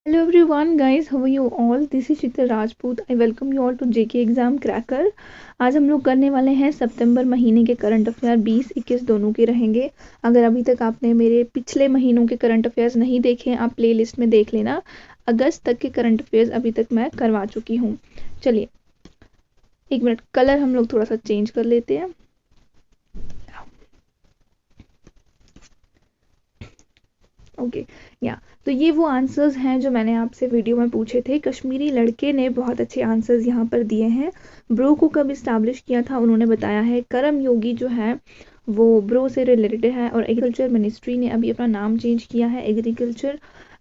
Hello everyone guys, how are you all? This is Shikta Rajput. I welcome you all to JK exam cracker. आज हम लोग करने वाले हैं सितंबर महीने के करंट अफेयर 20-21 दोनों के रहेंगे। अगर अभी तक आपने मेरे पिछले महीनों के करंट अफेयर्स नहीं देखे हैं, आप प्लेलिस्ट में देख लेना। अगस्त तक के करंट अफेयर्स अभी तक मैं करवा चुकी हूँ। चलिए एक मिनट, कलर हम लोग थोड़ा सा चेंज कर लेते हैं। ओके या तो ये वो आंसर्स हैं जो मैंने आपसे वीडियो में पूछे थे। कश्मीरी लड़के ने बहुत अच्छे आंसर्स यहाँ पर दिए हैं। ब्रो को कब इस्टेब्लिश किया था उन्होंने बताया है। करम योगी जो है वो ब्रो से रिलेटेड है। और एग्रीकल्चर मिनिस्ट्री ने अभी अपना नाम चेंज किया है, एग्रीकल्चर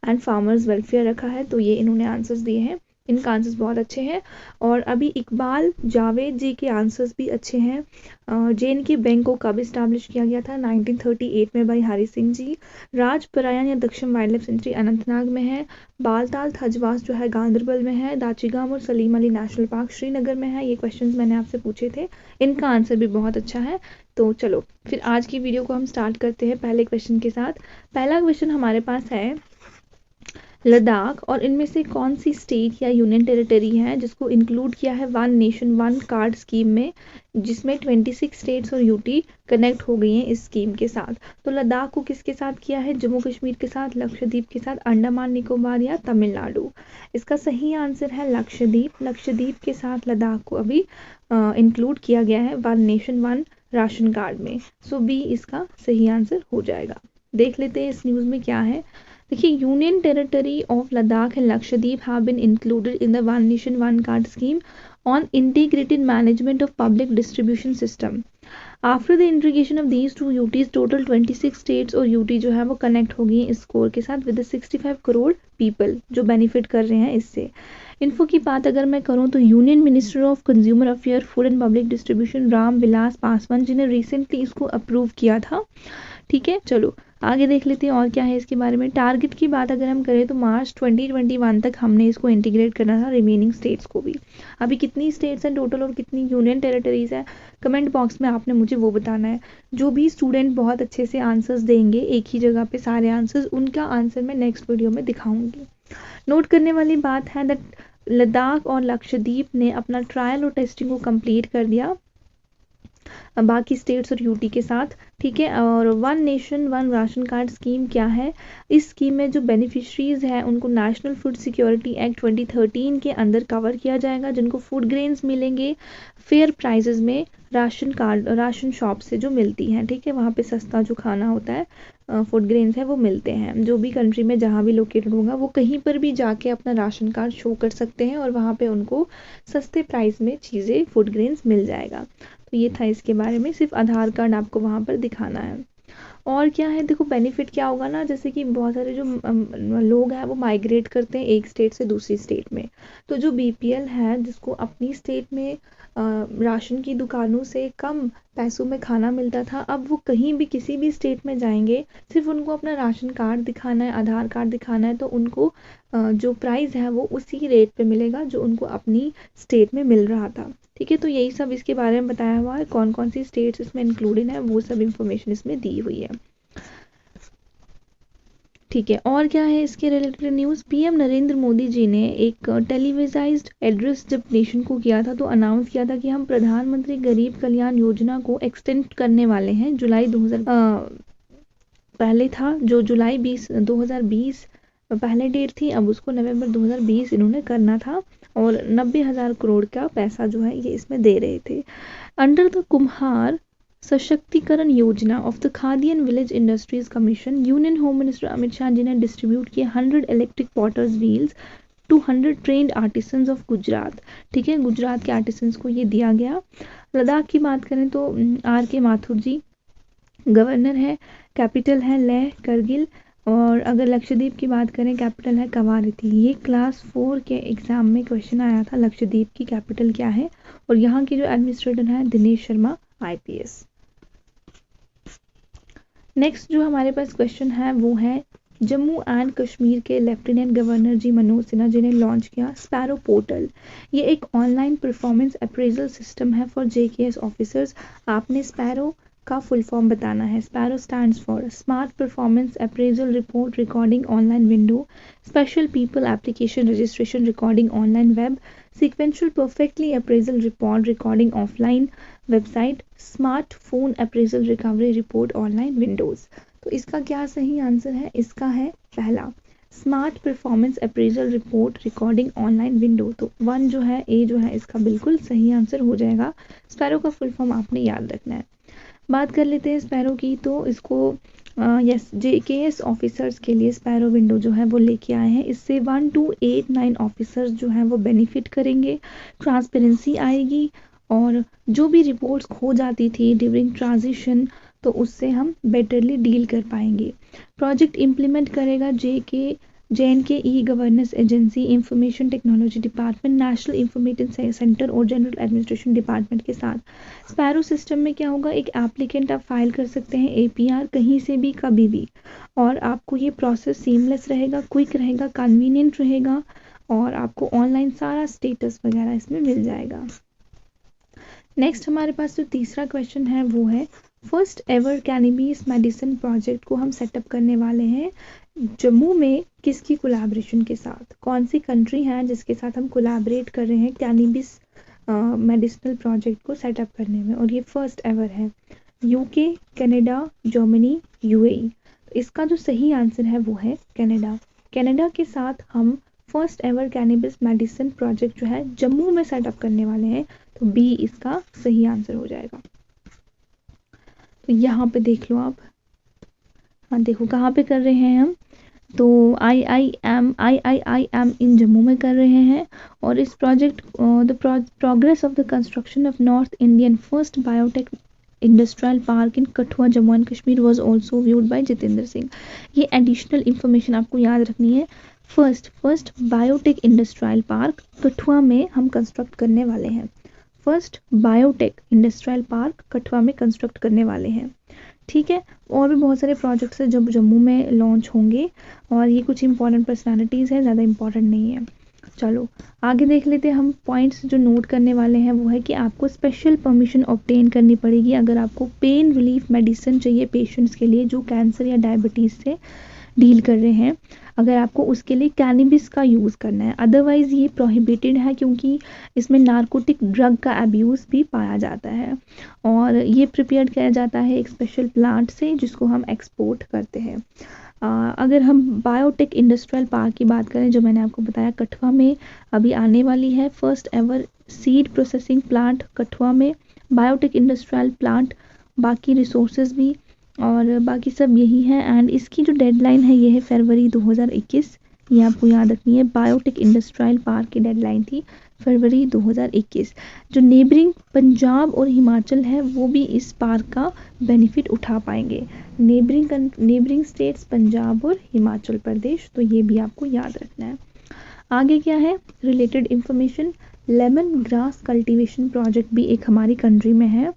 एंड फार्मर्स वेलफेयर रखा है। तो ये इन्होंने आंसर्स दिए हैं, इनका आंसर्स बहुत अच्छे हैं। और अभी इकबाल जावेद जी के आंसर्स भी अच्छे हैं। जे.एन.के बैंक को कब इस्टेब्लिश किया गया था? 1938 में भाई हरी सिंह जी। राजपरायन या दक्षिण वाइल्ड लाइफ सेंचुरी अनंतनाग में है। बालताल थजवास जो है गांधरबल में है। दाचिगाम और सलीम अली नेशनल पार्क श्रीनगर में है। ये क्वेश्चंस मैंने आपसे पूछे थे, इनका आंसर भी बहुत अच्छा है। तो चलो फिर आज की वीडियो को हम स्टार्ट करते हैं पहले क्वेश्चन के साथ। पहला क्वेश्चन हमारे पास है लद्दाख और इनमें से कौन सी स्टेट या यूनियन टेरिटरी है जिसको इंक्लूड किया है one nation one card scheme में, जिसमें 26 स्टेट्स और यूटी कनेक्ट हो गई हैं इस स्कीम के साथ। तो लद्दाख को किसके साथ किया है? जम्मू कश्मीर के साथ, लक्षद्वीप के साथ, अंडमान निकोबार या तमिलनाडु। इसका सही आंसर है लक्षद्वीप। लक्षद्वीप के साथ लद्दाख को अभी इंक्लूड किया गया है one nation one ration card में। सो बी इसका सही आंसर हो जाएगा। देख लेते हैं इस न्यूज़ में क्या है। देखिए, union territory of Ladakh and Lakshadweep have been included in the one nation one card scheme on integrated management of public distribution system. After the integration of these two UTs, total 26 states और UT जो है वो connect हो गई हैं इस score के साथ विद 65 करोड़ पीपल जो बेनिफिट कर रहे हैं इससे। इन्फो की बात अगर मैं करूं तो union minister of consumer affair food and public distribution Ram Vilas Paswan ji ने रिसेंटली इसको अप्रूव किया था। ठीक है, चलो आगे देख लेते हैं और क्या है इसके बारे में। टारगेट की बात अगर हम करें तो मार्च 2021 तक हमने इसको इंटीग्रेट करना था रिमेनिंग स्टेट्स को भी। अभी कितनी स्टेट्स हैं टोटल और कितनी यूनियन टेरिटरीज है, कमेंट बॉक्स में आपने मुझे वो बताना है। जो भी स्टूडेंट बहुत अच्छे से आंसर्स देंगे एक ही जगह पे सारे आंसर्स, उनका आंसर मैं नेक्स्ट वीडियो में दिखाऊंगी। नोट करने वाली बात है दैट लद्दाख और लक्षद्वीप ने अपना ट्रायल और टेस्टिंग को कंप्लीट कर दिया बाकी स्टेट्स और यूटी के साथ। ठीक है, और one nation one ration card scheme क्या है? इस स्कीम में जो बेनिफिशरीज हैं उनको नेशनल फूड सिक्योरिटी एक्ट 2013 के अंदर कवर किया जाएगा, जिनको फूड ग्रेन्स मिलेंगे फेयर प्राइजेज में राशन शॉप से जो मिलती हैं। ठीक है, वहाँ पे सस्ता जो खाना होता है फूड ग्रेन्स है वो मिलते हैं। जो भी कंट्री में जहाँ भी लोकेटेड होगा वो कहीं पर भी जाके अपना राशन कार्ड शो कर सकते हैं और वहाँ पे उनको सस्ते प्राइस में चीज़ें फूड ग्रेन्स मिल जाएगा। तो ये था इसके बारे में, सिर्फ आधार कार्ड आपको वहाँ पर दिखाना है। और क्या है, देखो बेनिफिट क्या होगा ना, जैसे कि बहुत सारे जो लोग हैं वो माइग्रेट करते हैं एक स्टेट से दूसरी स्टेट में। तो जो बीपीएल है जिसको अपनी स्टेट में राशन की दुकानों से कम पैसों में खाना मिलता था, अब वो कहीं भी किसी भी स्टेट में जाएंगे, सिर्फ उनको अपना राशन कार्ड दिखाना है, आधार कार्ड दिखाना है, तो उनको जो प्राइस है वो उसी रेट पे मिलेगा जो उनको अपनी स्टेट में मिल रहा था। ठीक है, तो यही सब इसके बारे में बताया हुआ है, कौन कौन सी स्टेट्स इसमें इंक्लूडेड है वो सब इंफॉर्मेशन इसमें दी हुई है। ठीक है, और क्या है इसके related news. PM Narendra Modi ji ने एक टेलीविजाइज्ड एड्रेस जब नेशन को किया था तो अनाउंस किया था कि हम प्रधानमंत्री गरीब कल्याण योजना को एक्सटेंड करने वाले हैं जुलाई 2000 पहले था जो जुलाई 2020 पहले डेट थी, अब उसको नवंबर 2020 इन्होंने करना था और 90,000 करोड़ का पैसा जो है ये इसमें दे रहे थे। Under the Kumhar Sashaktikaran Yojana of the Khadi and village industries commission, union home minister Amit Shah ji ने डिस्ट्रीब्यूट किए 100 electric potters wheels to 100 trained artisans of Gujarat. ठीक है, गुजरात के आर्टिसंस को ये दिया गया। लद्दाख की बात करें तो आर के माथुर जी गवर्नर है, कैपिटल है लेह करगिल। और अगर लक्षद्वीप की बात करें कैपिटल है कवारती। ये क्लास 4 के एग्जाम में क्वेश्चन आया था, लक्षद्वीप की कैपिटल क्या है, और यहाँ की जो एडमिनिस्ट्रेटर है दिनेश शर्मा आईपीएस। नेक्स्ट जो हमारे पास क्वेश्चन है वो है जम्मू एंड कश्मीर के लेफ्टिनेंट गवर्नर जी मनोज सिन्हा जी ने लॉन्च किया स्पैरो पोर्टल। ये एक ऑनलाइन परफॉर्मेंस अप्रेजल सिस्टम है फॉर जेकेएस ऑफिसर्स। आपने स्पैरो का फुल फॉर्म बताना है। Sparrow stands for smart performance appraisal report recording online window, special people application registration recording online web, sequential perfectly appraisal report recording offline website, smart phone appraisal recovery report online Windows. तो इसका क्या सही answer है? इसका है पहला, smart performance appraisal report recording online window. तो 1 जो है, ए जो है, इसका बिल्कुल सही आंसर हो जाएगा। स्पैरो का फुल फॉर्म आपने याद रखना है। बात कर लेते हैं स्पैरो की। तो इसको यस JKS ऑफिसर्स के लिए स्पैरो विंडो जो है वो लेके आए हैं। इससे 1 to 8 9 ऑफिसर्स जो हैं वो बेनिफिट करेंगे, ट्रांसपेरेंसी आएगी, और जो भी रिपोर्ट्स खो जाती थी ड्यूरिंग ट्रांजिशन तो उससे हम बेटरली डील कर पाएंगे। प्रोजेक्ट इम्प्लीमेंट करेगा JNK e governance agency, information technology department, national information centre और जनरल एडमिनिस्ट्रेशन डिपार्टमेंट के साथ। स्पैरो सिस्टम में क्या होगा, एक एप्लीकेंट आप फाइल कर सकते हैं APR कहीं से भी कभी भी, और आपको ये प्रोसेस सीमलेस रहेगा, क्विक रहेगा, कन्वीनियंट रहेगा, और आपको ऑनलाइन सारा स्टेटस वगैरह इसमें मिल जाएगा। नेक्स्ट हमारे पास जो तीसरा क्वेश्चन है वो है, first ever cannabis medicine project को हम सेटअप करने वाले हैं जम्मू में किसकी कोलैबोरेशन के साथ? कौन सी कंट्री है जिसके साथ हम कोलैबोरेट कर रहे हैं कैनबिस मेडिसिनल प्रोजेक्ट को सेटअप करने में? और ये फर्स्ट एवर है। UK, Canada, Germany, UAE। तो इसका जो सही आंसर है वो है कनाडा। कनाडा के साथ हम first ever cannabis medicine project जो है जम्मू में सेटअप करने वाले हैं। तो B इसका सही आंसर हो जाएगा। तो यहाँ पे देख लो आप, हाँ देखो कहाँ पे कर रहे हैं हम, तो IIM इन जम्मू में कर रहे हैं। और इस project the progress of the construction of north Indian first biotech industrial park in Kathua Jammu and Kashmir was also viewed by Jitendra Singh. ये एडिशनल इंफॉर्मेशन आपको याद रखनी है। First biotech industrial park Kathua में हम कंस्ट्रक्ट करने वाले हैं। First biotech industrial park Kathua में कंस्ट्रक्ट करने वाले हैं। ठीक है, और भी बहुत सारे प्रोजेक्ट्स हैं जब जम्मू में लॉन्च होंगे, और ये कुछ इंपॉर्टेंट पर्सनालिटीज़ हैं, ज़्यादा इंपॉर्टेंट नहीं है। चलो आगे देख लेते हैं हम। पॉइंट्स जो नोट करने वाले हैं वो है कि आपको स्पेशल परमिशन ऑब्टेन करनी पड़ेगी अगर आपको पेन रिलीफ मेडिसिन चाहिए पेशेंट्स के लिए जो कैंसर या डायबिटीज़ से डील कर रहे हैं, अगर आपको उसके लिए कैनबिस का यूज़ करना है। अदरवाइज़ ये प्रोहिबिटेड है क्योंकि इसमें नारकोटिक ड्रग का अब्यूज़ भी पाया जाता है, और ये प्रिपेयर किया जाता है एक स्पेशल प्लांट से जिसको हम एक्सपोर्ट करते हैं। अगर हम बायोटेक इंडस्ट्रियल पार्क की बात करें, जो मैंने आपको बताया कठुआ में अभी आने वाली है, first ever seed processing plant Kathua में, बायोटेक इंडस्ट्रियल प्लांट, बाकी रिसोर्सेज भी और बाकी सब यही है। एंड इसकी जो डेडलाइन है ये है फरवरी 2021, ये आपको याद रखनी है। बायोटेक इंडस्ट्रियल पार्क की डेडलाइन थी फरवरी 2021। जो नेबरिंग पंजाब और हिमाचल है वो भी इस पार्क का बेनिफिट उठा पाएंगे। नेबरिंग स्टेट्स पंजाब और हिमाचल प्रदेश, तो ये भी आपको याद रखना है। आगे क्या है related information, lemon grass cultivation project भी एक हमारी कंट्री में है।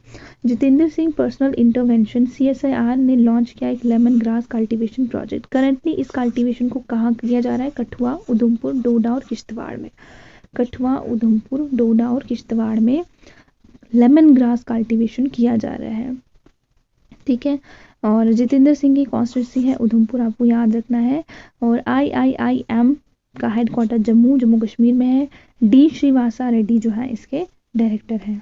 Jitendra Singh personal intervention CSIR ने लॉन्च किया एक lemon grass cultivation project. Currently इस कल्टीवेशन को कहाँ किया जा रहा है? कठुआ, उधमपुर, डोडा और किश्तवाड़ में। कठुआ, उधमपुर, डोडा और किश्तवाड़ में लेमन ग्रास कल्टीवेशन किया जा रहा है। ठीक है, और जितेंद्र सिंह की कॉन्स्टिट्यूंसी है उधमपुर, आपको याद रखना है। और IIIM का हेडक्वार्टर जम्मू कश्मीर में है। D श्रीवासा रेड्डी जो है इसके डायरेक्टर हैं।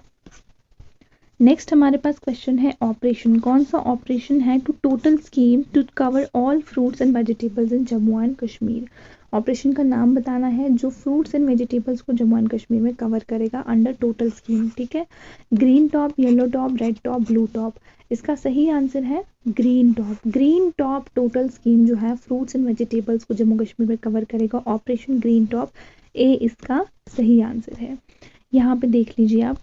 नेक्स्ट हमारे पास क्वेश्चन है ऑपरेशन। कौन सा ऑपरेशन है? To total scheme to cover all fruits and vegetables in Jammu and Kashmir. Operation का नाम बताना है जो फ्रूट्स एंड वेजिटेबल्स को जम्मू एंड कश्मीर में कवर करेगा अंडर टोटल स्कीम। ठीक है, green top, yellow top, red top, blue top. इसका सही आंसर है green top. Green top total scheme जो है फ्रूट्स एंड वेजिटेबल्स को जम्मू कश्मीर में कवर करेगा, ऑपरेशन ग्रीन टॉप। ए इसका सही आंसर है। यहाँ पे देख लीजिए आप,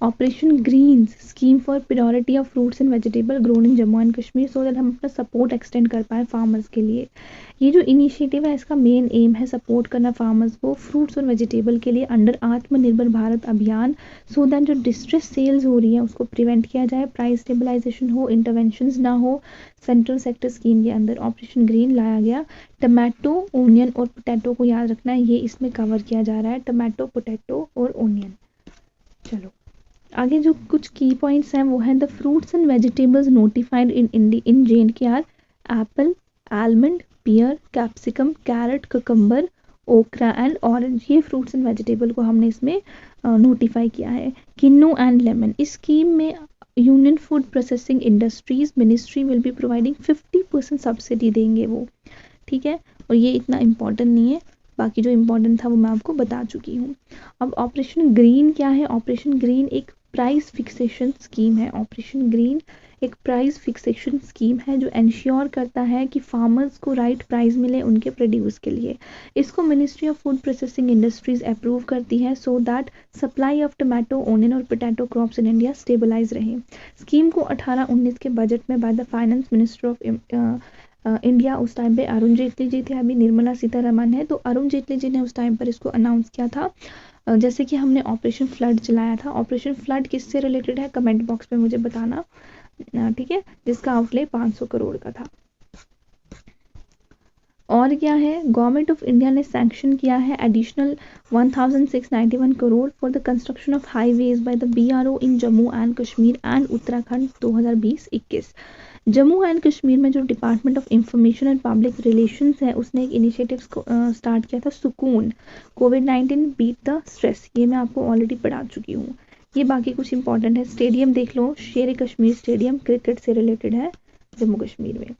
operation greens scheme for priority of fruits and vegetable grown in Jammu and Kashmir, so that हम अपना सपोर्ट एक्सटेंड कर पाए फार्मर्स के लिए। ये जो इनिशिएटिव है इसका मेन एम है सपोर्ट करना फार्मर्स को फ्रूट्स और वेजिटेबल के लिए अंडर आत्मनिर्भर भारत अभियान, सो दैट जो डिस्ट्रेस सेल्स हो रही है उसको प्रिवेंट किया जाए, प्राइस स्टेबलाइजेशन हो, इंटरवेंशंस ना हो सेंट्रल सेक्टर स्कीम के अंदर। ऑपरेशन ग्रीन लाया गया। टमाटो, ओनियन और पोटैटो को याद रखना है, ये इसमें कवर किया जा रहा है, टमाटो, पोटैटो और ओनियन। चलो आगे जो कुछ की पॉइंट्स हैं वो हैं the fruits and vegetables notified in JNK apple, almond, pear, capsicum, carrot, cucumber, okra and orange. ये फ्रूट्स एंड वेजिटेबल को हमने इसमें नोटिफाई किया है। किन्नू एंड लेमन, इस स्कीम में union food processing industries ministry will be providing 50% subsidy देंगे वो, ठीक है। और ये इतना इम्पोर्टेंट नहीं है, बाकी जो इम्पोर्टेंट था वो मैं आपको बता चुकी हूँ। अब ऑपरेशन ग्रीन क्या है? ऑपरेशन ग्रीन एक प्राइस फिक्सेशन स्कीम है। ऑपरेशन ग्रीन एक प्राइस फिक्सेशन स्कीम है जो इंश्योर करता है कि फार्मर्स को राइट प्राइस मिले उनके प्रोड्यूस के लिए। इसको ministry of food processing industries approve करती है so that supply of tomato, onion और potato crops in India stabilise रहे। स्कीम को 18-19 के बजट में by the finance minister of India, उस टाइम पे अरुण जेटली जी थे, अभी निर्मला सीतारमन है, तो अरुण जेटली जी ने उस टाइम पर इसको अनाउंस किया था। जैसे कि हमने ऑपरेशन फ्लड चलाया था। ऑपरेशन फ्लड किससे रिलेटेड है? कमेंट बॉक्स में मुझे बताना, ठीक है, जिसका आउटले 500 करोड़ का था। और क्या है? गवर्नमेंट ऑफ इंडिया ने सैंक्शन किया है additional 1691 crore for the construction of highways by the BRO in Jammu and Kashmir and Uttarakhand 2020-21। Jammu and Kashmir में जो department of information and public relations है उसने एक इनिशिएटिव स्टार्ट किया था, सुकून, कोविड-19 बीट द स्ट्रेस। ये मैं आपको ऑलरेडी पढ़ा चुकी हूँ। ये बाकी कुछ इंपॉर्टेंट है। स्टेडियम देख लो, शेर कश्मीर स्टेडियम क्रिकेट से रिलेटेड है जम्मू कश्मीर में।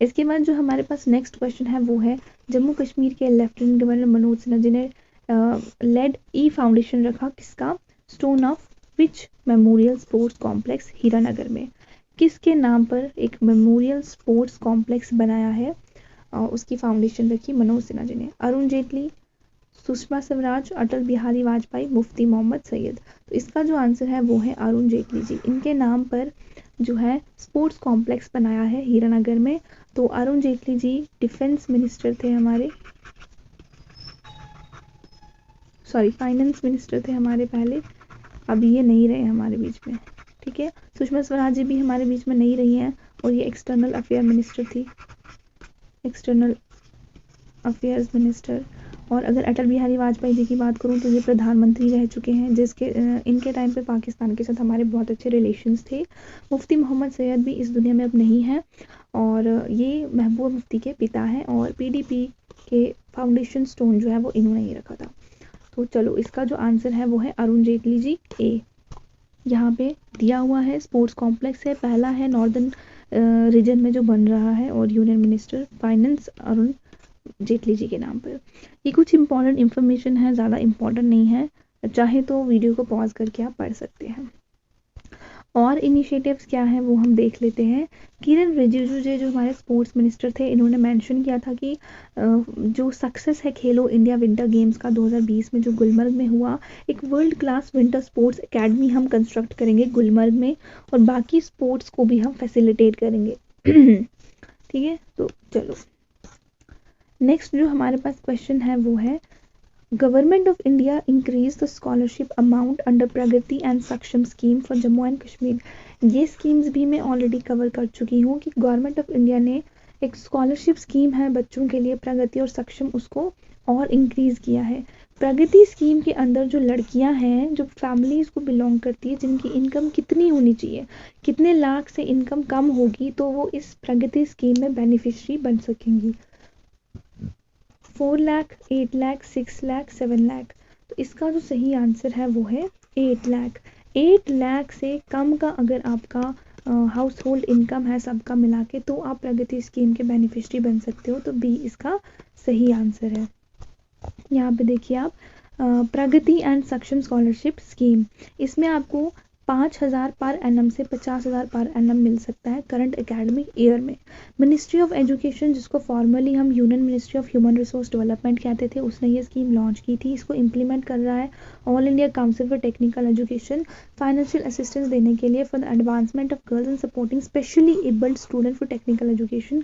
इसके बाद जो हमारे पास नेक्स्ट क्वेश्चन है वो है जम्मू कश्मीर के लेफ्टिनेंट गवर्नर मनोज सिन्हा जी ने लेड ई फाउंडेशन रखा, किसका? Stone of which memorial sports complex Hiranagar में। किसके नाम पर एक मेमोरियल स्पोर्ट्स कॉम्प्लेक्स बनाया है? उसकी फाउंडेशन रखी मनोज सिन्हा जी ने। अरुण जेटली, सुषमा स्वराज, अटल बिहारी वाजपेयी, मुफ्ती मोहम्मद सैयद। तो इसका जो आंसर है वो है अरुण जेटली जी। इनके नाम पर जो है स्पोर्ट्स कॉम्प्लेक्स बनाया है हीरानगर में। तो अरुण जेटली जी डिफेंस मिनिस्टर थे हमारे, सॉरी फाइनेंस मिनिस्टर थे हमारे पहले, अभी ये नहीं रहे हमारे बीच में, ठीक है। सुषमा स्वराज जी भी हमारे बीच में नहीं रही हैं और ये एक्सटर्नल अफेयर मिनिस्टर थी, एक्सटर्नल अफेयर्स मिनिस्टर। और अगर अटल बिहारी वाजपेयी जी की बात करूं तो ये प्रधानमंत्री रह चुके हैं, जिसके इनके टाइम पे पाकिस्तान के साथ हमारे बहुत अच्छे रिलेशंस थे। मुफ्ती मोहम्मद सैयद भी इस दुनिया में अब नहीं है और ये महबूबा मुफ्ती के पिता हैं और PDP के फाउंडेशन स्टोन जो है वो इन्होंने ही रखा था। तो चलो इसका जो आंसर है वो है अरुण जेटली जी ए। यहाँ पे दिया हुआ है स्पोर्ट्स कॉम्प्लेक्स है, पहला है नॉर्दर्न रीजन में जो बन रहा है और union minister finance Arun Jaitley ji के नाम पर। ये कुछ इंपॉर्टेंट इन्फॉर्मेशन है, ज़्यादा इंपॉर्टेंट नहीं है, चाहे तो वीडियो को पॉज करके आप पढ़ सकते हैं। और इनिशिएटिव्स क्या हैं वो हम देख लेते हैं। किरण रिजिजू जी जो हमारे स्पोर्ट्स मिनिस्टर थे, इन्होंने मेंशन किया था कि जो सक्सेस है खेलो इंडिया विंटर गेम्स का 2020 में जो गुलमर्ग में हुआ, एक world class winter sports academy हम कंस्ट्रक्ट करेंगे गुलमर्ग में और बाकी स्पोर्ट्स को भी हम फैसिलिटेट करेंगे। ठीक है, तो चलो नेक्स्ट जो हमारे पास क्वेश्चन है वो है government of India increase the scholarship amount under Pragati and Saksham scheme for Jammu and Kashmir. ये स्कीम्स भी मैं ऑलरेडी कवर कर चुकी हूँ कि गवर्नमेंट ऑफ इंडिया ने एक स्कॉलरशिप स्कीम है बच्चों के लिए प्रगति और सक्षम, उसको और इंक्रीज किया है। प्रगति स्कीम के अंदर जो लड़कियां हैं, जो फैमिलीज को बिलोंग करती है, जिनकी इनकम कितनी होनी चाहिए, कितने लाख से इनकम कम होगी तो वो इस प्रगति स्कीम में बेनिफिशियरी बन सकेंगी। 4 लाख, 8 लाख, 6 लाख, 7 लाख। तो इसका जो सही आंसर है वो है 8 लाख। 8 लाख से कम का अगर आपका हाउस होल्ड इनकम है सबका मिला के तो आप प्रगति स्कीम के बेनिफिशियरी बन सकते हो। तो बी इसका सही आंसर है। यहाँ पे देखिए आप प्रगति एंड सक्षम स्कॉलरशिप स्कीम, इसमें आपको 5,000 पर एनम से 50,000 पर एनम मिल सकता है करंट एकेडमिक ईयर में। मिनिस्ट्री ऑफ एजुकेशन, जिसको फॉर्मली हम union ministry of human resource development कहते थे, उसने ये स्कीम लॉन्च की थी। इसको इम्प्लीमेंट कर रहा है all India council for technical education, financial assistance देने के लिए for the advancement of girls and supporting specially abled student for technical education.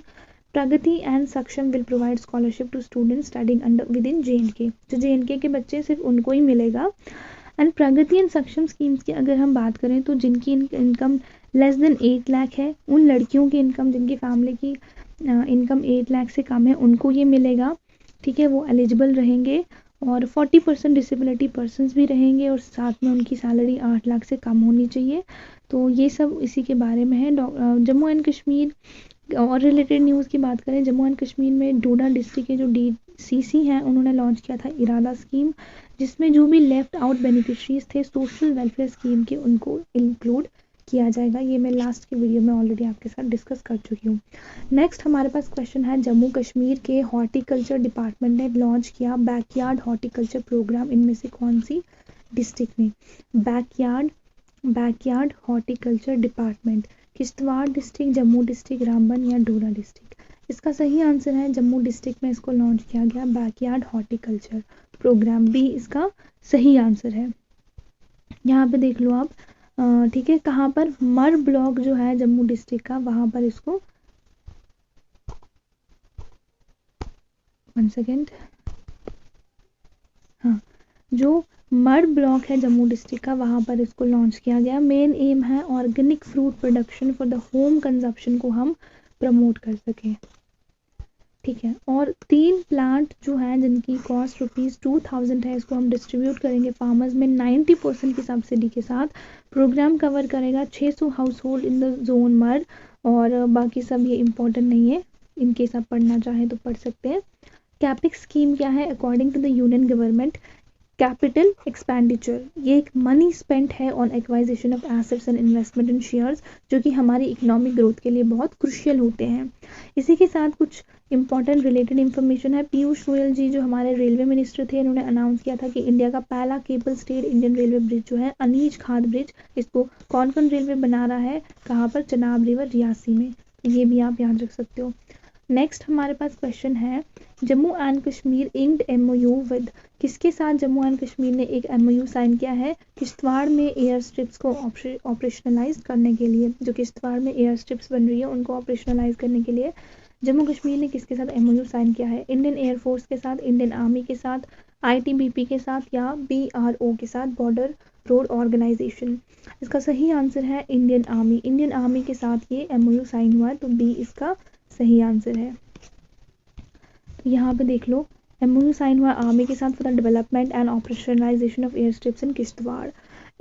Pragati and Saksham will provide scholarship to students studying under with in JNK। जो JNK के बच्चे सिर्फ उनको ही मिलेगा। And Pragati and Saksham schemes की अगर हम बात करें तो जिनकी इनकम लेस देन 8 लाख है, उन लड़कियों की इनकम, जिनकी फैमिली की इनकम 8 लाख से कम है, उनको ये मिलेगा। ठीक है, वो एलिजिबल रहेंगे और 40% डिसेबिलिटी पर्सनस भी रहेंगे और साथ में उनकी सैलरी 8 लाख से कम होनी चाहिए। तो ये सब इसी के बारे में है। जम्मू एंड कश्मीर और रिलेटेड न्यूज़ की बात करें, जम्मू एंड कश्मीर में डोडा डिस्ट्रिक्ट के जो DCC हैं उन्होंने लॉन्च किया था इरादा स्कीम, जिसमें जो भी लेफ्ट आउट बेनिफिशरीज थे सोशल वेलफेयर स्कीम के उनको इंक्लूड किया जाएगा। ये मैं लास्ट के वीडियो में ऑलरेडी आपके साथ डिस्कस कर चुकी हूँ। नेक्स्ट हमारे पास क्वेश्चन है, जम्मू कश्मीर के हॉर्टिकल्चर डिपार्टमेंट ने लॉन्च किया बैकयार्ड हॉर्टिकल्चर प्रोग्राम, इनमें से कौन सी डिस्ट्रिक्ट में? Backyard horticulture department, Kishtwar district, Jammu district, Ramban या डोडा डिस्ट्रिक्ट? इसका सही आंसर है जम्मू डिस्ट्रिक्ट में इसको लॉन्च किया गया बैकयार्ड हॉर्टिकल्चर प्रोग्राम, भी इसका सही आंसर है। यहाँ पे देख लो आप, ठीक है, कहाँ पर? मर ब्लॉक जो है जम्मू डिस्ट्रिक्ट का, वहां पर इसको, 1 सेकेंड, हाँ, जो मर ब्लॉक है जम्मू डिस्ट्रिक्ट का वहां पर इसको लॉन्च किया गया। मेन एम है organic fruit production for the home consumption को हम प्रमोट कर सकें, ठीक है। और 3 प्लांट जो हैं जिनकी कॉस्ट ₹2000 है, इसको हम डिस्ट्रीब्यूट करेंगे फार्मर्स में 90% की सब्सिडी के साथ। प्रोग्राम कवर करेगा 600 house hold in the zone मर, और बाकी सब ये इम्पोर्टेंट नहीं है, इनकेस आप पढ़ना चाहें तो पढ़ सकते हैं। कैपिक्स स्कीम क्या है? According to the union government, capital expenditure, ये एक मनी स्पेंट है on acquisition of assets and investment in shares, जो कि हमारी इकोनॉमिक ग्रोथ के लिए बहुत क्रुशियल होते हैं। इसी के साथ कुछ इंपॉर्टेंट रिलेटेड इन्फॉर्मेशन है। पीयूष गोयल जी जो हमारे रेलवे मिनिस्टर थे, इन्होंने अनाउंस किया था कि इंडिया का पहला cable stayed Indian railway bridge जो है अनीज खाद ब्रिज, इसको कौन कौन रेलवे बना रहा है, कहाँ पर? चनाब रिवर, रियासी में। ये भी आप याद रख सकते हो। नेक्स्ट हमारे पास क्वेश्चन है, Jammu and Kashmir inked MOU with, किसके साथ जम्मू एंड कश्मीर ने एक MOU साइन किया है? किश्तवाड़ में एयर स्ट्रिप्स को ऑपरेशनलाइज करने के लिए। जो किश्तवाड़ में एयर स्ट्रिप्स बन रही है उनको ऑपरेशनलाइज करने के लिए जम्मू कश्मीर ने किसके साथ MOU साइन किया है? इंडियन एयरफोर्स के साथ, इंडियन आर्मी के साथ, ITBP के साथ या BRO के साथ, बॉर्डर रोड ऑर्गेनाइजेशन? इसका सही आंसर है इंडियन आर्मी। इंडियन आर्मी के साथ ये MOU साइन हुआ है, तो B इसका सही आंसर है। तो यहाँ पे देख लो, MOU साइन हुआ आर्मी के साथ for the development and operationalisation of air strips in Kishtwar.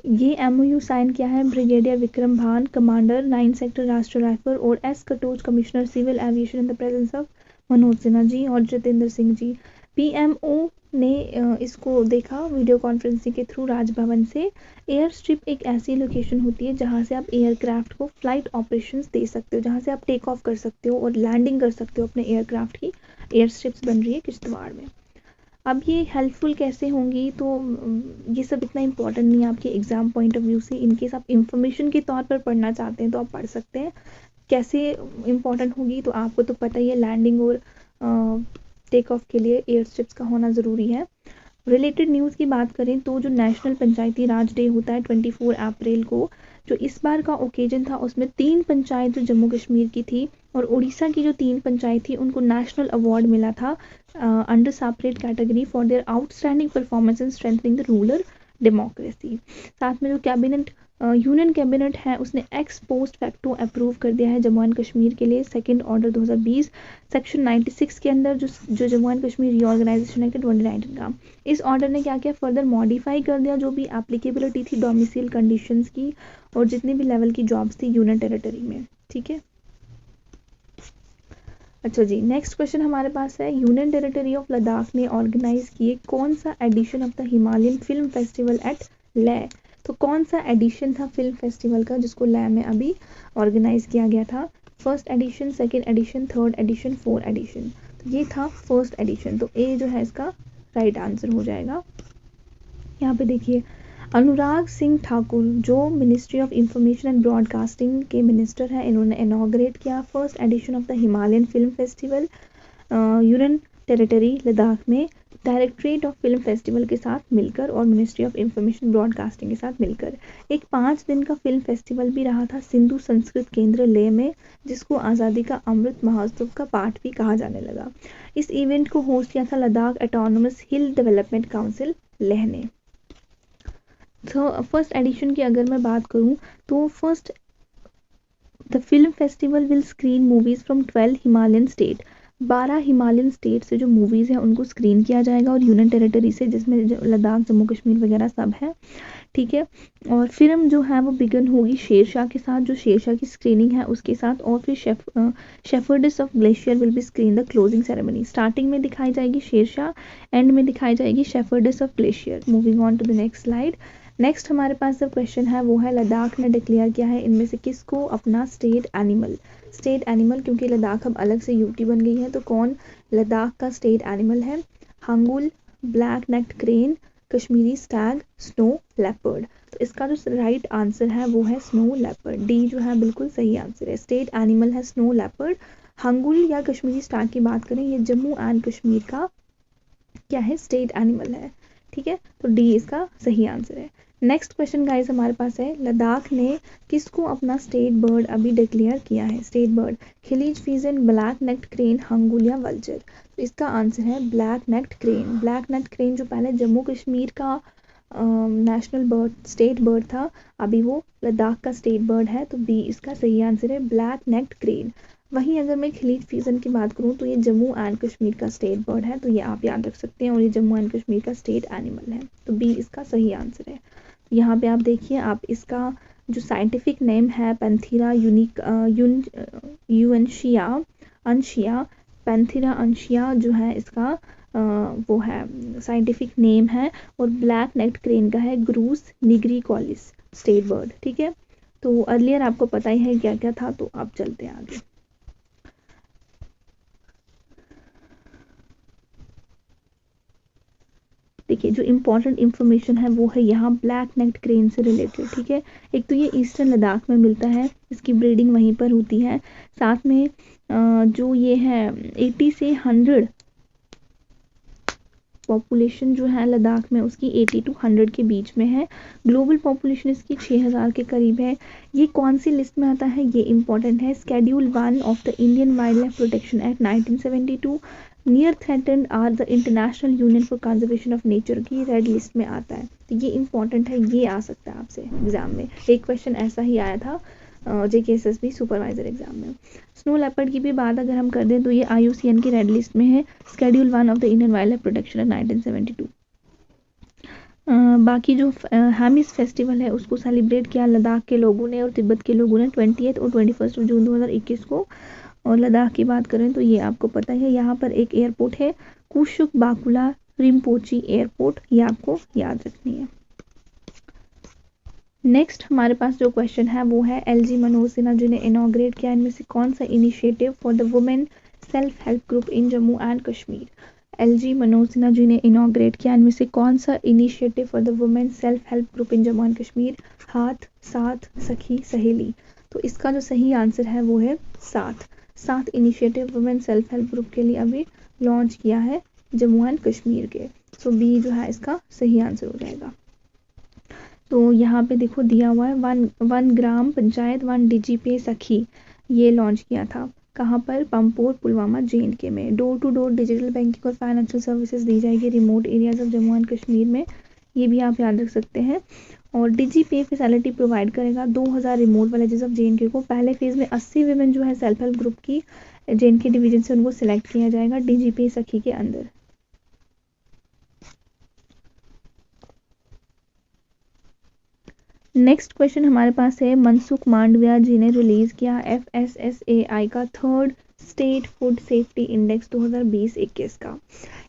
ये MOU साइन किया है brigadier Vikram Bhan, commander 9 sector Rashtriya rifle, और S Katoch, commissioner civil aviation, in the presence of Manoj Sinha ji और जितेंद्र सिंह जी। PMO ने इसको देखा वीडियो कॉन्फ्रेंसिंग के थ्रू राजभवन से। एयर स्ट्रिप एक ऐसी लोकेशन होती है जहाँ से आप एयरक्राफ्ट को फ्लाइट ऑपरेशंस दे सकते हो, जहाँ से आप टेक ऑफ कर सकते हो और लैंडिंग कर सकते हो अपने एयरक्राफ्ट की। एयर स्ट्रिप्स बन रही है किश्तवाड़ में। अब ये हेल्पफुल कैसे होंगी, तो ये सब इतना इंपॉर्टेंट नहीं है आपके एग्जाम पॉइंट ऑफ व्यू से। इनकेस आप इंफॉर्मेशन के तौर पर पढ़ना चाहते हैं तो आप पढ़ सकते हैं। कैसे इंपॉर्टेंट होगी, तो आपको तो पता ही है, लैंडिंग और टेक ऑफ के लिए एयर स्ट्रिप्स का होना ज़रूरी है। रिलेटेड न्यूज़ की बात करें तो जो नेशनल पंचायती राज डे होता है 24 अप्रैल को, जो इस बार का ओकेजन था उसमें 3 पंचायत जो जम्मू कश्मीर की थी और उड़ीसा की जो 3 पंचायत थी उनको नेशनल अवार्ड मिला था under separate category for their outstanding performance in strengthening the rural democracy. साथ में जो कैबिनेट यूनियन कैबिनेट है उसने एक्स पोस्ट फैक्टो अप्रूव कर दिया है जम्मू एंड कश्मीर के लिए सेकंड ऑर्डर 2020 सेक्शन 96 के अंदर, जो Jammu and Kashmir reorganisation act 2019 का। इस ऑर्डर ने क्या किया, फर्दर मॉडिफाई कर दिया जो भी एप्लीकेबिलिटी थी डोमिसाइल कंडीशंस की और जितने भी लेवल की जॉब्स थी यूनियन टेरिटरी में, ठीक है। अच्छा जी, नेक्स्ट क्वेश्चन हमारे पास है, यूनियन टेरिटरी ऑफ लद्दाख ने ऑर्गेनाइज किए कौन सा edition of the Himalayan film festival at Leh. तो कौन सा एडिशन था फिल्म फेस्टिवल का जिसको लेह में अभी ऑर्गेनाइज किया गया था? First edition, second edition, third edition, fourth edition? तो ये था फर्स्ट एडिशन, तो ए जो है इसका राइट आंसर हो जाएगा। यहाँ पे देखिए, अनुराग सिंह ठाकुर जो ministry of information and broadcasting के मिनिस्टर हैं, इन्होंने इनॉग्रेट किया first edition of the Himalayan film festival union territory Ladakh में डायरेक्टरेट ऑफ फिल्म फेस्टिवल के साथ मिलकर और मिनिस्ट्री ऑफ इंफॉर्मेशन ब्रॉडकास्टिंग के साथ मिलकर। एक 5 दिन का फिल्म फेस्टिवल भी रहा था सिंधु संस्कृत केंद्र लेह में, जिसको आज़ादी का अमृत महोत्सव का पार्ट भी कहा जाने लगा। इस इवेंट को होस्ट किया था लद्दाख ऑटोनोमस हिल डेवलपमेंट काउंसिल लेह ने। तो फर्स्ट एडिशन की अगर मैं बात करूं तो first the film festival will screen movies from 12 Himalayan state. 12 Himalayan state से जो मूवीज़ हैं उनको स्क्रीन किया जाएगा और यूनियन टेरिटरी से, जिसमें लद्दाख, जम्मू कश्मीर वगैरह सब है, ठीक है। और फिल्म जो है वो बिगन होगी शेरशाह के साथ, जो शेरशाह की स्क्रीनिंग है उसके साथ, और फिर shepherds of glacier will be screen the closing ceremony. Starting में दिखाई जाएगी शेरशाह, एंड में दिखाई जाएगी shepherds of glacier. Moving on to the next slide. Next हमारे पास जो क्वेश्चन है वो है, लद्दाख ने डिक्लेयर किया है इनमें से किसको अपना स्टेट एनिमल। स्टेट एनिमल, क्योंकि लद्दाख अब अलग से यूटी बन गई है, तो कौन लद्दाख का स्टेट एनिमल है? Hangul, black necked crane, Kashmiri stag, snow leopard. तो इसका जो राइट आंसर है वो है स्नो लेपर्ड। डी जो है बिल्कुल सही आंसर है। स्टेट एनिमल है स्नो लेपर्ड। हंगुल या कश्मीरी स्टैग की बात करें, ये जम्मू एंड कश्मीर का क्या है? स्टेट एनिमल है, ठीक है। तो डी इसका सही आंसर है। नेक्स्ट क्वेश्चन गाइस हमारे पास है, लद्दाख ने किसको अपना स्टेट बर्ड अभी डिक्लेयर किया है? State bird kalij pheasant, black necked crane, hangul या वल्चर। तो इसका आंसर है black necked crane. Black necked crane जो पहले जम्मू कश्मीर का नेशनल बर्ड, स्टेट बर्ड था, अभी वो लद्दाख का स्टेट बर्ड है, तो बी इसका सही आंसर है, ब्लैक नेक्ड क्रेन। वहीं अगर मैं खिलीज फीजन की बात करूँ तो ये जम्मू एंड कश्मीर का स्टेट बर्ड है, तो ये आप याद रख सकते हैं, और ये जम्मू एंड कश्मीर का स्टेट एनिमल है, तो बी इसका सही आंसर है। यहाँ पे आप देखिए, आप इसका जो साइंटिफिक नेम है पैंथेरा यूएनशिया अंशिया, पैंथेरा अंशिया जो है इसका वो है साइंटिफिक नेम है, और ब्लैक नेक्ड क्रेन का है ग्रूस निग्रिकॉलिस स्टेट बर्ड, ठीक है। तो अर्लियर आपको पता ही है क्या क्या था, तो आप चलते हैं आगे। देखिए जो इम्पोर्टेंट इन्फॉर्मेशन है वो है यहाँ ब्लैक नेक्ड क्रेन से रिलेटेड, ठीक है। एक तो ये ईस्टर्न लद्दाख में मिलता है, इसकी ब्रीडिंग वहीं पर होती है। साथ में जो ये है 80 से 100 पॉपुलेशन जो है लद्दाख में उसकी 80 to 100 के बीच में है। ग्लोबल पॉपुलेशन इसकी 6000 के करीब है। ये कौन सी लिस्ट में आता है, ये इंपॉर्टेंट है, schedule 1 of the Indian wild life protection act 1972। Near threatened are the international union for conservation of nature की रेड लिस्ट में आता है, तो ये इंपॉर्टेंट है, ये आ सकता है आपसे एग्जाम में। एक क्वेश्चन ऐसा ही आया था JKSSB सुपरवाइजर एग्जाम में। स्नो लेपर्ड की भी बात अगर हम कर दें तो ये IUCN की रेड लिस्ट में है, schedule 1 of the Indian wild life protection act 1972। बाकी जो हैमिस फेस्टिवल है उसको सेलिब्रेट किया लद्दाख के लोगों ने और तिब्बत के लोगों ने 20 और 21 जून 2021 को। और लद्दाख की बात करें तो ये आपको पता है, यहाँ पर एक एयरपोर्ट है कुशुक बाकुला रिम्पोची एयरपोर्ट, ये आपको याद रखनी है। नेक्स्ट हमारे पास जो क्वेश्चन है वो है, LG मनोज सिन्हा जी ने इनॉग्रेट किया इनमें से कौन सा initiative for the women self help group in Jammu and Kashmir. LG Manoj Sinha ji ने इनॉग्रेट किया इनमें से कौन सा initiative for the women self help group in Jammu and Kashmir. हाथ, साथ, सखी, सहेली। तो इसका जो सही आंसर है वो है साथ। साथ initiative women self help group के लिए अभी लॉन्च किया है जम्मू एंड कश्मीर के, सो बी जो है इसका सही आंसर हो जाएगा। तो यहाँ पे देखो दिया हुआ है वन ग्राम पंचायत 1 DGP सखी, ये लॉन्च किया था कहाँ पर, पंपोर पुलवामा JNK में। Door to door digital banking और फाइनेंशियल सर्विसेज दी जाएगी remote areas of Jammu and Kashmir में, ये भी आप याद रख सकते हैं। और DGP फैसिलिटी प्रोवाइड करेगा 2000 रिमोट विलेजेस ऑफ JNK को। पहले फेज में 80 वीमेन जो है सेल्फ हेल्प ग्रुप की JNK डिवीजन से उनको सिलेक्ट किया जाएगा DGP सखी के अंदर। नेक्स्ट क्वेश्चन हमारे पास है, मनसुख मांडविया जी ने रिलीज किया FSSAI का 3rd state food safety index 2020-21 का।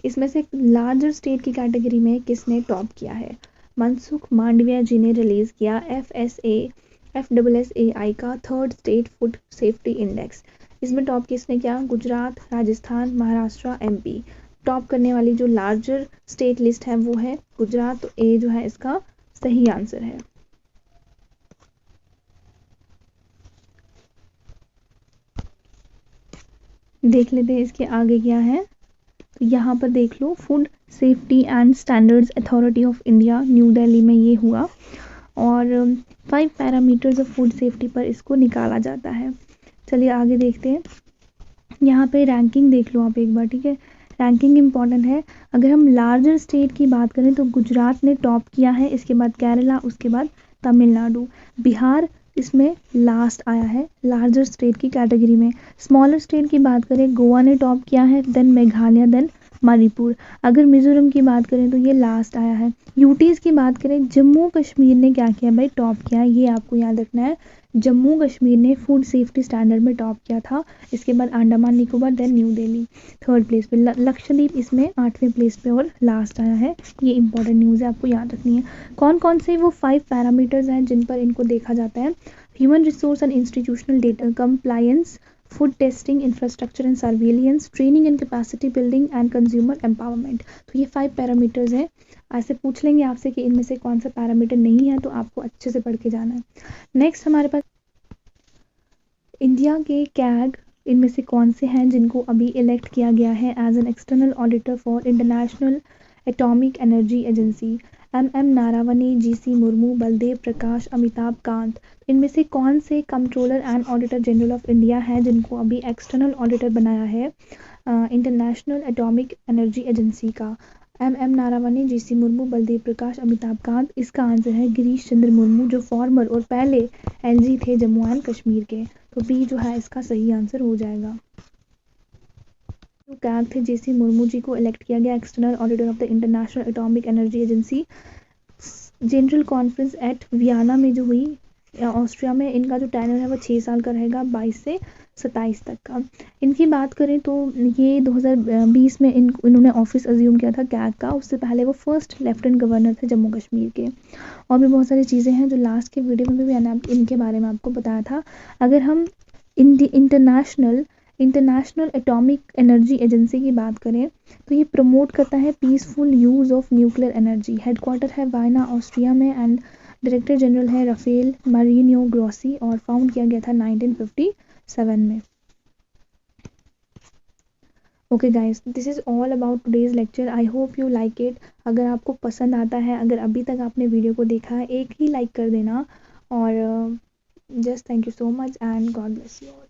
इसमें से लार्जर स्टेट की कैटेगरी में किसने टॉप किया है। मनसुख मांडविया जी ने रिलीज किया FSSAI का 3rd state food safety index. इसमें टॉप किसने किया, गुजरात, राजस्थान, महाराष्ट्र, MP। टॉप करने वाली जो लार्जर स्टेट लिस्ट है वो है गुजरात, तो ए जो है इसका सही आंसर है। देख लेते हैं इसके आगे क्या है, तो यहाँ पर देख लो, food safety and standards authority of India New Delhi में ये हुआ, और 5 पैरामीटर्स ऑफ फूड सेफ्टी पर इसको निकाला जाता है। चलिए आगे देखते हैं, यहाँ पे रैंकिंग देख लो आप एक बार, ठीक है, रैंकिंग इम्पॉर्टेंट है। अगर हम लार्जर स्टेट की बात करें तो गुजरात ने टॉप किया है, इसके बाद केरला, उसके बाद तमिलनाडु। बिहार इसमें लास्ट आया है लार्जर स्टेट की कैटेगरी में। स्मॉलर स्टेट की बात करें गोवा ने टॉप किया है, देन मेघालय, देन मणिपुर। अगर मिजोरम की बात करें तो ये लास्ट आया है। यूटीज़ की बात करें जम्मू कश्मीर ने क्या किया भाई, टॉप किया है, ये आपको याद रखना है। जम्मू कश्मीर ने फूड सेफ्टी स्टैंडर्ड में टॉप किया था। इसके बाद Andaman Nicobar, then new Delhi third place पे। लक्षद्वीप इसमें 8वें प्लेस पे और लास्ट आया है। ये इंपॉर्टेंट न्यूज़ है, आपको याद रखनी है। कौन कौन से वो 5 पैरामीटर्स हैं जिन पर इनको देखा जाता है? Human resource and institutional data compliance, food testing, infrastructure and surveillance, training and capacity building and consumer empowerment. तो ये 5 पैरामीटर्स हैं। ऐसे पूछ लेंगे आपसे कि इनमें से कौन सा पैरामीटर नहीं है, तो आपको अच्छे से पढ़ के जाना है। नेक्स्ट हमारे पास इंडिया के कैग इनमें से कौन से हैं जिनको अभी इलेक्ट किया गया है as an external auditor for international atomic energy agency? M Naravane, GC Murmu, Baldev Prakash, Amitabh Kant. इनमें से कौन से controller and auditor general of India हैं जिनको अभी एक्सटर्नल ऑडिटर बनाया है इंटरनेशनल एटॉमिक एनर्जी एजेंसी का? M Naravane, GC Murmu, Baldev Prakash, Amitabh Kant. इसका आंसर है गिरीश चंद्र मुर्मू, जो फॉर्मर और पहले एलजी थे जम्मू एंड कश्मीर के। तो बी जो है इसका सही आंसर हो जाएगा। जो कैग थे जेसी मुर्मू जी को इलेक्ट किया गया external auditor of the international atomic energy agency. General conference eight Vienna में जो हुई ऑस्ट्रिया में, इनका जो टेन्योर है वो 6 साल का रहेगा, 22 से 27 तक का। इनकी बात करें तो ये 2020 में इन्होंने ऑफिस अज्यूम किया था कैग का। उससे पहले वो फर्स्ट लेफ्टिनेंट गवर्नर थे जम्मू कश्मीर के। और भी बहुत सारी चीज़ें हैं जो लास्ट के वीडियो में भी मैंने इनके बारे में आपको बताया था। अगर हम इंटरनेशनल एटॉमिक एनर्जी एजेंसी की बात करें तो ये प्रमोट करता है peaceful use of nuclear energy. Headquarter है वायना ऑस्ट्रिया में एंड डायरेक्टर जनरल है राफेल मारिनियो ग्रोसी और फाउंड किया गया था 1957 में। Okay guys, this is all about today's lecture. I hope you like it. अगर आपको पसंद आता है, अगर अभी तक आपने वीडियो को देखा है, एक ही लाइक कर देना। और just thank you so much and God bless you all.